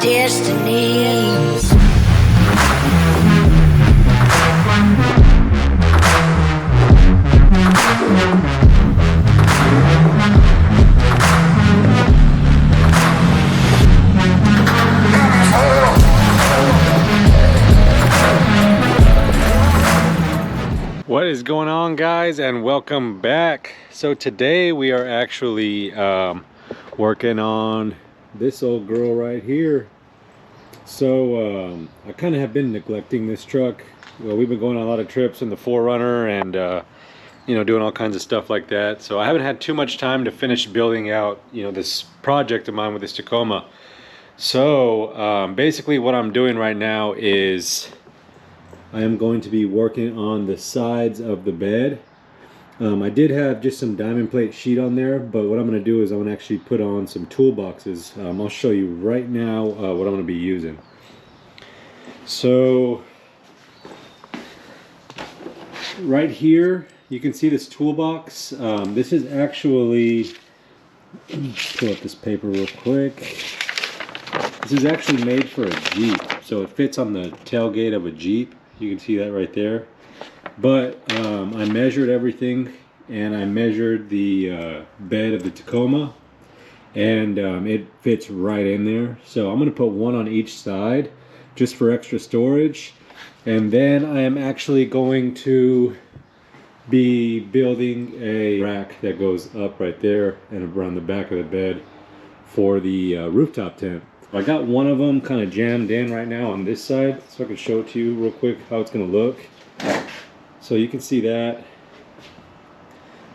destiny. What is going on, guys, and welcome back. So today we are actually working on this old girl right here. So I kind of have been neglecting this truck. Well, we've been going on a lot of trips in the 4Runner and you know, doing all kinds of stuff like that. So I haven't had too much time to finish building out, you know, this project of mine with this Tacoma. So basically what I'm doing right now is I am going to be working on the sides of the bed. I did have just some diamond plate sheet on there, but what I'm going to do is I'm going to actually put on some toolboxes. I'll show you right now what I'm going to be using. So right here you can see this toolbox. This is actually, let me pull up this paper real quick. This is actually made for a Jeep, so it fits on the tailgate of a Jeep. You can see that right there. But I measured everything, and I measured the bed of the Tacoma, and it fits right in there. So I'm going to put one on each side just for extra storage. And then I am actually going to be building a rack that goes up right there and around the back of the bed for the rooftop tent. I got one of them kind of jammed in right now on this side, so I can show it to you real quick how it's going to look. So you can see that.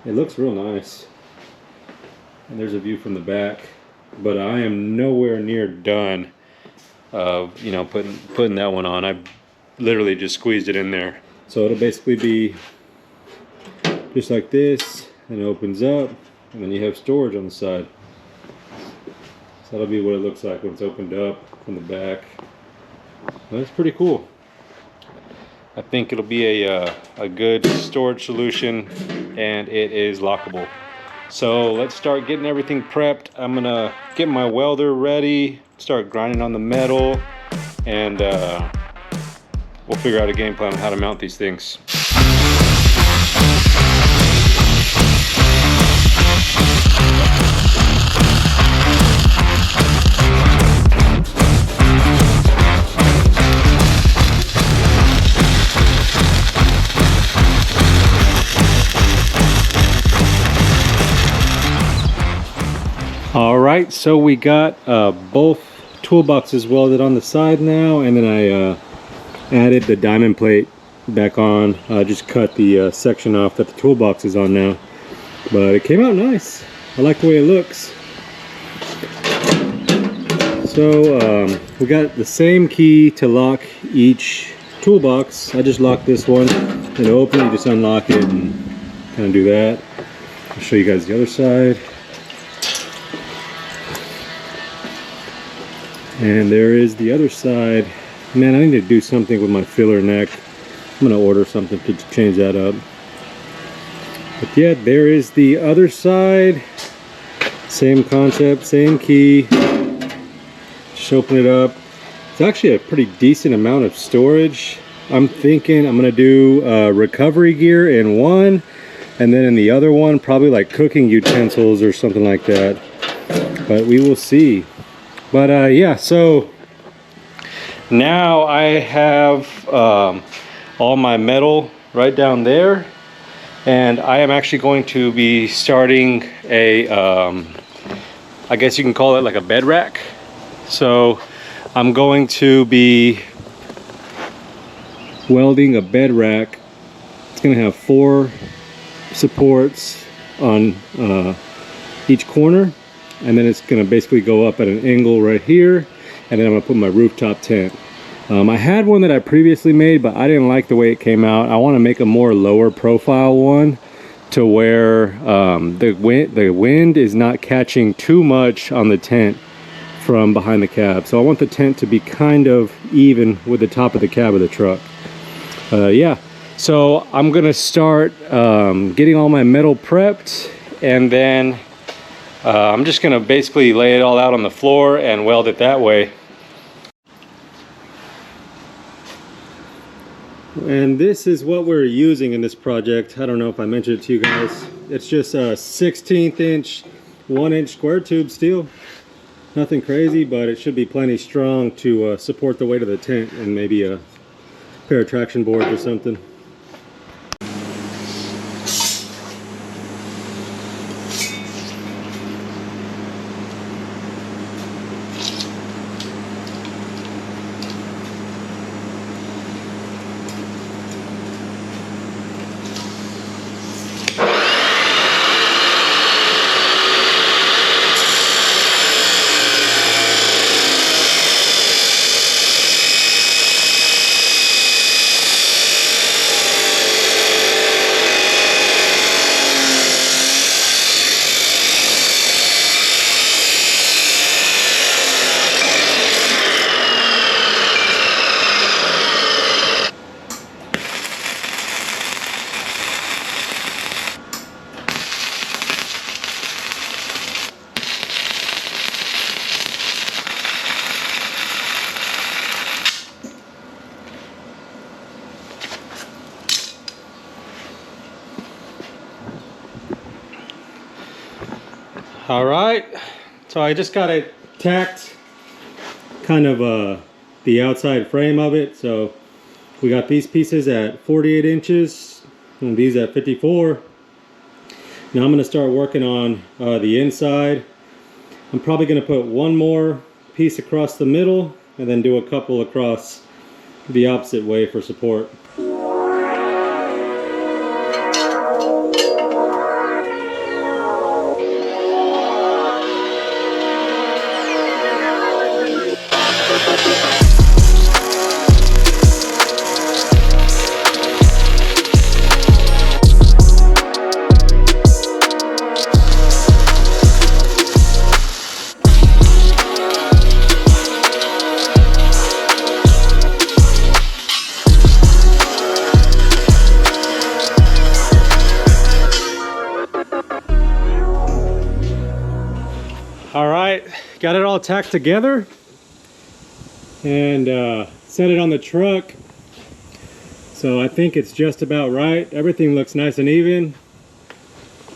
It looks real nice. And there's a view from the back. But I am nowhere near done of, you know, putting that one on. I literally just squeezed it in there. So it'll basically be just like this, and it opens up, and then you have storage on the side. So that'll be what it looks like when it's opened up from the back. That's pretty cool. I think it'll be a good storage solution, and it is lockable. So let's start getting everything prepped. I'm gonna get my welder ready, start grinding on the metal, and we'll figure out a game plan on how to mount these things. Alright, so we got both toolboxes welded on the side now, and then I added the diamond plate back on. I just cut the section off that the toolbox is on now, but it came out nice. I like the way it looks. So we got the same key to lock each toolbox. I just locked this one and open it, just unlock it and kind of do that. I'll show you guys the other side. And there is the other side. Man, I need to do something with my filler neck. I'm gonna order something to change that up. But yeah, there is the other side. Same concept, same key. Just open it up. It's actually a pretty decent amount of storage. I'm thinking I'm gonna do recovery gear in one, and then in the other one, probably like cooking utensils or something like that. But we will see. But yeah, so now I have all my metal right down there, and I am actually going to be starting a I guess you can call it like a bed rack. So I'm going to be welding a bed rack. It's going to have 4 supports on each corner, and then it's going to basically go up at an angle right here, and then I'm going to put my rooftop tent. I had one that I previously made, but I didn't like the way it came out. I want to make a more lower profile one to where the wind is not catching too much on the tent from behind the cab. So I want the tent to be kind of even with the top of the cab of the truck. Yeah, so I'm gonna start getting all my metal prepped, and then I'm just gonna basically lay it all out on the floor and weld it that way. And this is what we're using in this project. I don't know if I mentioned it to you guys. It's just a 16th inch, 1-inch square tube steel. Nothing crazy, but it should be plenty strong to support the weight of the tent and maybe a pair of traction boards or something. All right, so I just got it tacked, kind of the outside frame of it. So we got these pieces at 48 inches and these at 54. Now I'm going to start working on the inside. I'm probably going to put one more piece across the middle and then do a couple across the opposite way for support. All right, got it all tacked together and set it on the truck. So I think it's just about right. Everything looks nice and even.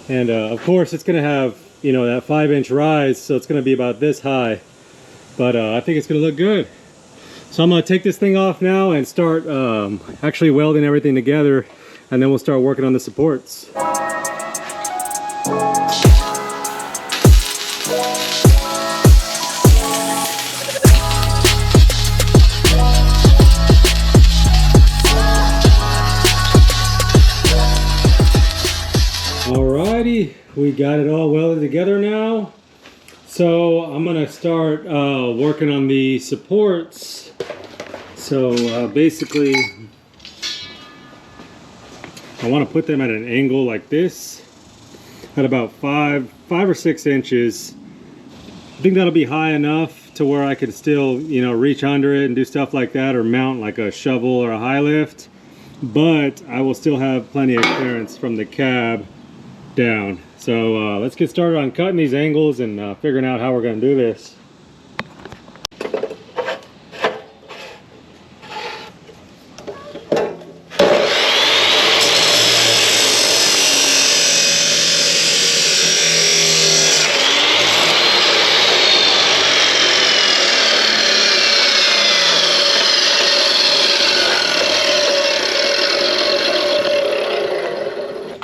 And of course it's gonna have, you know, that 5-inch rise, so it's gonna be about this high. But I think it's gonna look good. So I'm gonna take this thing off now and start actually welding everything together, and then we'll start working on the supports. Alrighty, we got it all welded together now. So I'm gonna start working on the supports. So basically, I want to put them at an angle like this, at about 5 or 6 inches. I think that'll be high enough to where I can still, you know, reach under it and do stuff like that, or mount like a shovel or a high lift. But I will still have plenty of clearance from the cab down. So let's get started on cutting these angles and figuring out how we're going to do this.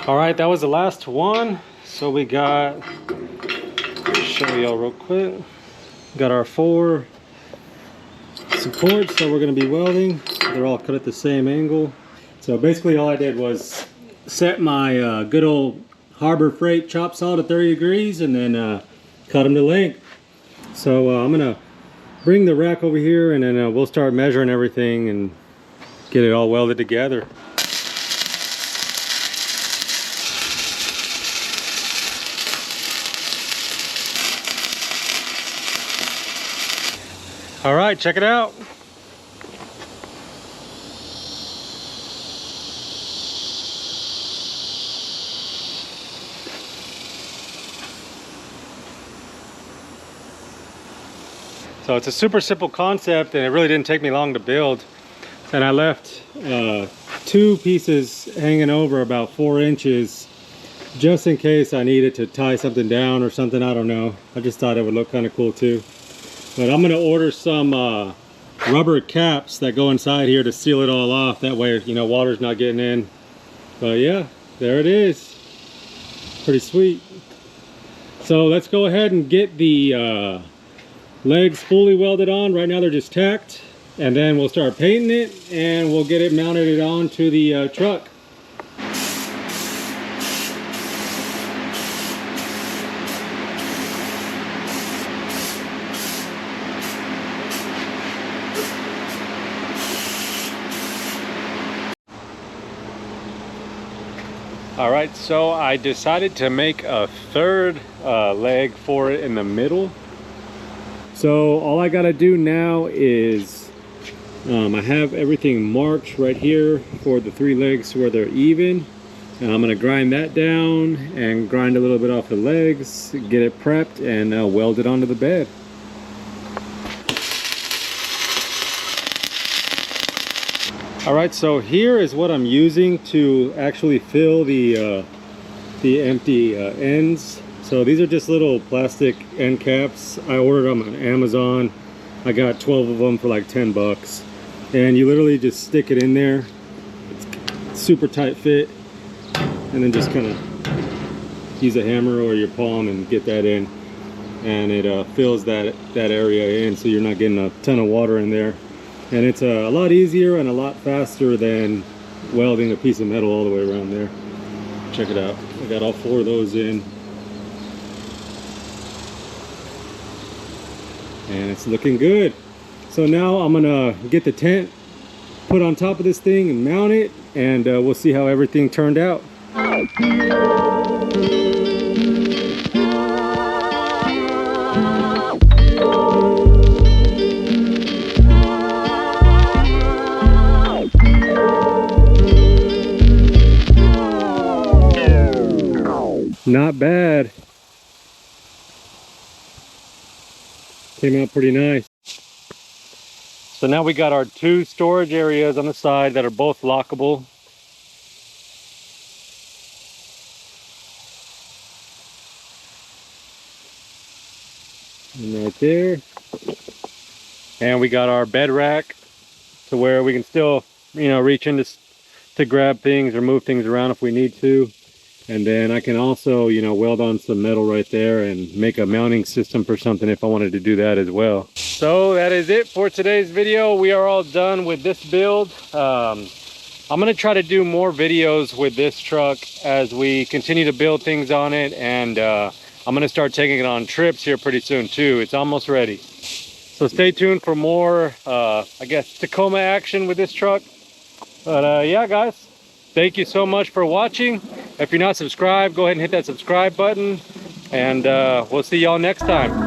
All right, that was the last one. So we got, show y'all real quick, got our 4 supports that we're going to be welding. They're all cut at the same angle. So basically all I did was set my good old Harbor Freight chop saw to 30 degrees and then cut them to length. So I'm going to bring the rack over here, and then we'll start measuring everything and get it all welded together. All right, check it out. So it's a super simple concept, and it really didn't take me long to build. And I left two pieces hanging over about 4 inches, just in case I needed to tie something down or something. I don't know. I just thought it would look kind of cool too. But I'm gonna order some rubber caps that go inside here to seal it all off. That way, you know, water's not getting in. But yeah, there it is. Pretty sweet. So let's go ahead and get the legs fully welded on. Right now they're just tacked. And then we'll start painting it and we'll get it mounted onto the truck. All right, so I decided to make a third leg for it in the middle. So all I gotta do now is I have everything marked right here for the 3 legs where they're even. And I'm gonna grind that down and grind a little bit off the legs, get it prepped, and weld it onto the bed. All right, so here is what I'm using to actually fill the empty ends. So these are just little plastic end caps. I ordered them on Amazon. I got 12 of them for like 10 bucks. And you literally just stick it in there. It's super tight fit. And then just kind of use a hammer or your palm and get that in. And it fills that area in, so you're not getting a ton of water in there. And it's a lot easier and a lot faster than welding a piece of metal all the way around there. Check it out. I got all 4 of those in. And it's looking good. So now I'm gonna get the tent put on top of this thing and mount it, and we'll see how everything turned out. Not bad. Came out pretty nice. So now we got our 2 storage areas on the side that are both lockable. And right there. And we got our bed rack to where we can still, you know, reach in to grab things or move things around if we need to. And then I can also, you know, weld on some metal right there and make a mounting system for something if I wanted to do that as well. So that is it for today's video. We are all done with this build. I'm going to try to do more videos with this truck as we continue to build things on it. And I'm going to start taking it on trips here pretty soon too. It's almost ready. So stay tuned for more, I guess, Tacoma action with this truck. But yeah, guys. Thank you so much for watching. If you're not subscribed, go ahead and hit that subscribe button. And we'll see y'all next time.